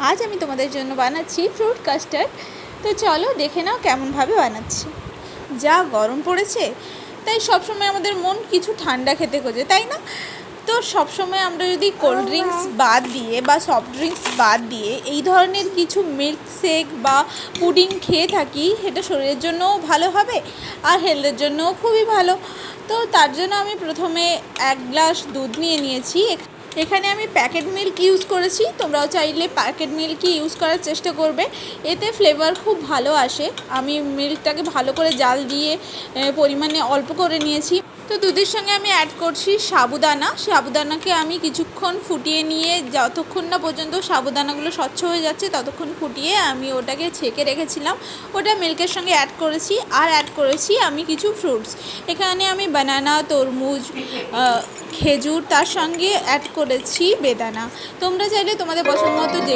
আজ আমি তোমাদের জন্য বানাচ্ছি ফ্রুট কাস্টার্ড। তো চলো দেখে নাও কেমনভাবে বানাচ্ছি। যা গরম পড়েছে তাই সবসময় আমাদের মন কিছু ঠান্ডা খেতে খোঁজে, তাই না? তো সবসময় আমরা যদি কোল্ড ড্রিঙ্কস বাদ দিয়ে বা সফট ড্রিঙ্কস বাদ দিয়ে এই ধরনের কিছু মিল্ক শেক বা পুডিং খেয়ে থাকি, সেটা শরীরের জন্যও ভালো হবে আর হেলথের জন্যও খুবই ভালো। তো তার জন্য আমি প্রথমে 1 গ্লাস দুধ নিয়ে নিয়েছি। এখানে আমি প্যাকেট মিল্ক ইউজ করেছি, তোমরাও চাইলে প্যাকেট মিল্কই ইউজ করার চেষ্টা করবে, এতে ফ্লেভার খুব ভালো আসে। আমি মিল্কটাকে ভালো করে জাল দিয়ে পরিমাণে অল্প করে নিয়েছি। তো দুধের সঙ্গে আমি অ্যাড করছি সাবুদানাকে আমি কিছুক্ষণ ফুটিয়ে নিয়ে, যতক্ষণ না পর্যন্ত সাবুদানাগুলো স্বচ্ছ হয়ে যাচ্ছে ততক্ষণ ফুটিয়ে আমি ওটাকে ছেঁকে রেখেছিলাম। ওটা মিল্কের সঙ্গে অ্যাড করেছি আর অ্যাড করেছি আমি কিছু ফ্রুটস। এখানে আমি বানানা, তরমুজ, খেজুর, তার সঙ্গে অ্যাড করেছি বেদানা। তোমরা চাইলে তোমাদের পছন্দ মতো যে